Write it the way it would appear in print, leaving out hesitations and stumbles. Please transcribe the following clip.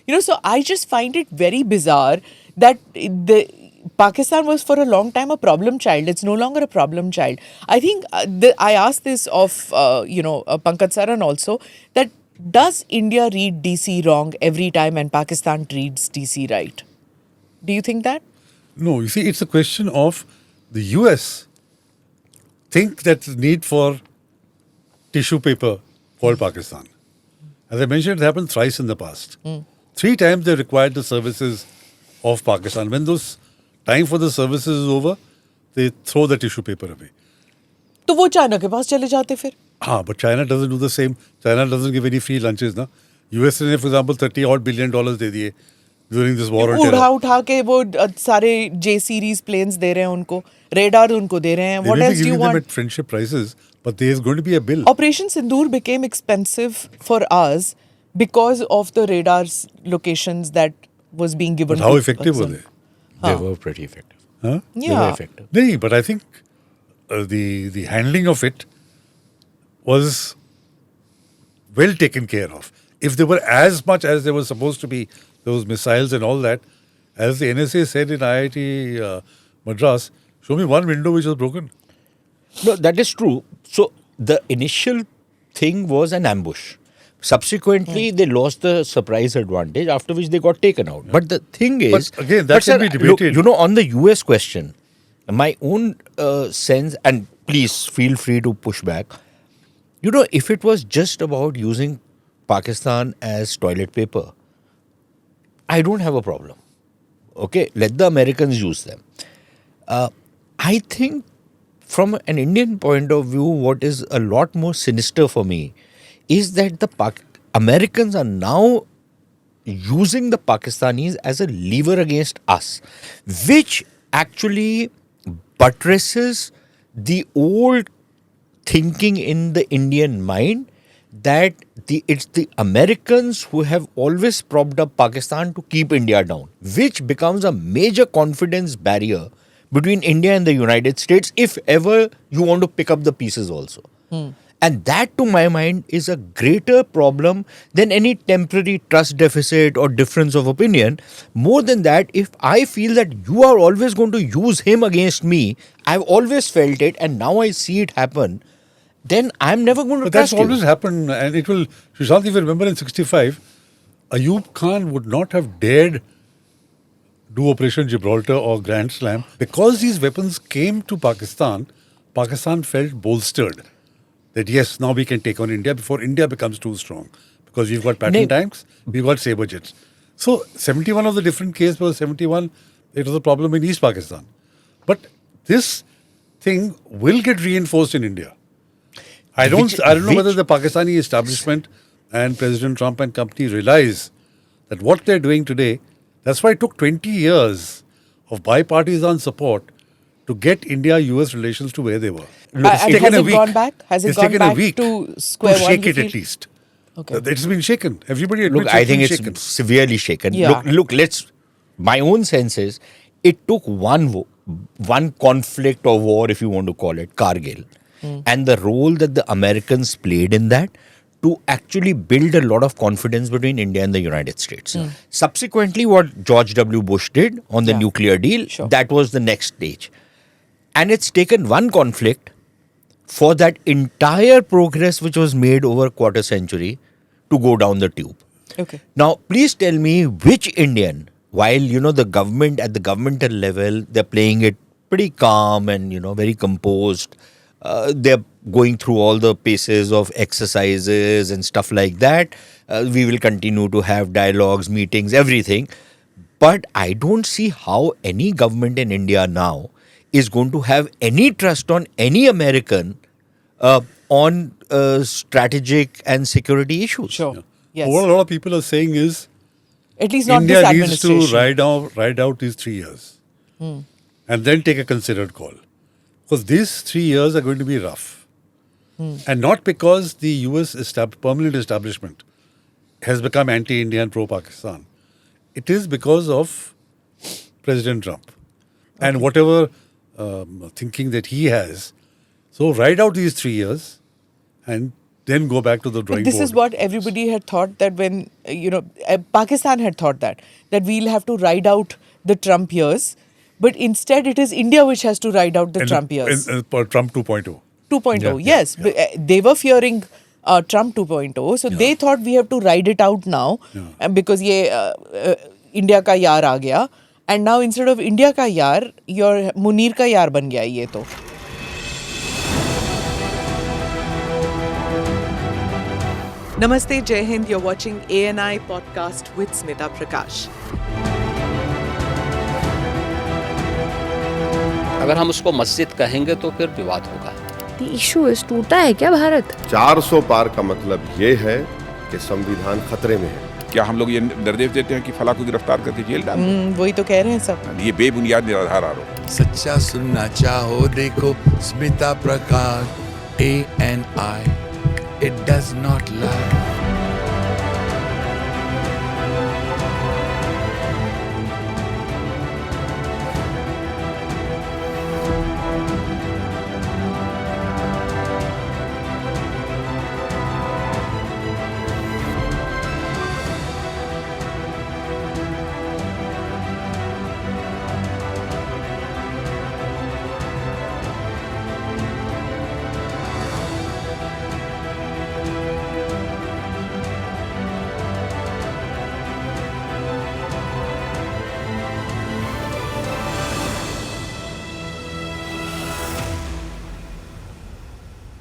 So I just find it very bizarre that the Pakistan was for a long time a problem child. It's no longer a problem child. I think I asked this of Pankaj Saran also, that does India read DC wrong every time and Pakistan reads DC right? Do you think that? No, you see, it's a question of the US think that the need for tissue paper called Pakistan. As I mentioned, it happened thrice in the past. 3 times they required the services of Pakistan. When those time for the services is over, they throw the tissue paper away. तो वो China के पास चले जाते फिर. But China doesn't do the same. China doesn't give any free lunches. Na? US ने, for example, $30 billion दे दिए during this war on terror. उठा के वो सारे J series planes दे रहे हैं उनको, radar उनको दे रहे हैं. They What may else be do you giving them want? at friendship prices, but there is going to be a bill. Operation Sindoor became expensive for us because of the radar's locations that was being given. But how to effective were Pakistan. they? They were pretty effective. Huh? They were Yeah. effective. No, but I think the handling of it was well taken care of. If they were as much as they were supposed to be, those missiles and all that, as the NSA said in IIT Madras, show me one window which was broken. No, that is true. So the initial thing was an ambush. Subsequently, they lost the surprise advantage, after which they got taken out. But the thing is, But again, that sir, can be look, debated. on the US question, my own sense, and please feel free to push back. If it was just about using Pakistan as toilet paper, I don't have a problem. Okay, let the Americans use them. I think from an Indian point of view, what is a lot more sinister for me is that the Americans are now using the Pakistanis as a lever against us, which actually buttresses the old thinking in the Indian mind that it's the Americans who have always propped up Pakistan to keep India down, which becomes a major confidence barrier between India and the United States if ever you want to pick up the pieces also. And that, to my mind, is a greater problem than any temporary trust deficit or difference of opinion. More than that, if I feel that you are always going to use him against me, I've always felt it and now I see it happen, then I'm never going to But that's trust always you. happened, and it will. Sushant, if you remember in '65, Ayub Khan would not have dared do Operation Gibraltar or Grand Slam because these weapons came to Pakistan. Pakistan felt bolstered that yes, now we can take on India before India becomes too strong because we've got Patton tanks, we've got saber jets. So 71 of the different cases was 71. It was a problem in East Pakistan, but this thing will get reinforced in India. I don't know whether the Pakistani establishment and President Trump and company realize that what they're doing today, that's why it took 20 years of bipartisan support to get India-US relations to where they were. And has it gone back? Has it It's gone taken back a week to square one? shake you it feel? at least. Okay. It's been shaken. Everybody admits Look, I it's think been it's shaken. severely shaken. Yeah. Look, my own sense is, it took one conflict or war, if you want to call it, Kargil, and the role that the Americans played in that to actually build a lot of confidence between India and the United States. Subsequently, what George W. Bush did on the nuclear deal, that was the next stage. And it's taken one conflict for that entire progress which was made over a quarter century to go down the tube. Okay. Now, please tell me which Indian, while, the government, at the governmental level, they're playing it pretty calm and, very composed. They're going through all the paces of exercises and stuff like that. We will continue to have dialogues, meetings, everything. But I don't see how any government in India now is going to have any trust on any American on strategic and security issues. Sure. Yes. What a lot of people are saying is At least not India this needs to administration. ride out these 3 years and then take a considered call. Because these 3 years are going to be rough. And not because the US permanent establishment has become anti-India and pro-Pakistan. It is because of President Trump and whatever thinking that he has. So ride out these 3 years and then go back to the drawing This board. is what everybody had thought, that when, Pakistan had thought that we'll have to ride out the Trump years. But instead, it is India which has to ride out the Trump years. Trump 2.0. 2.0, yes. They were fearing Trump 2.0. So they thought we have to ride it out now. And because ye India ka yaar aa gaya. And now instead of India ka yaar, your Munir ka yaar ban gaya ye to. Namaste, Jai Hind. You're watching ANI podcast with Smita Prakash. अगर हम उसको मस्जिद कहेंगे तो फिर विवाद होगा। The issue is, टूटा है क्या भारत? 400 पार का मतलब ये है कि संविधान खतरे में है। क्या हम लोग ये निर्देश देते हैं कि फला को गिरफ्तार करके जेल डाल दें? वही तो कह रहे हैं सब। ये बेबुनियाद निराधार आरोप। सच्चा सुनना चाहो देखो स्मिता प्रकाश ANI, it does not lie.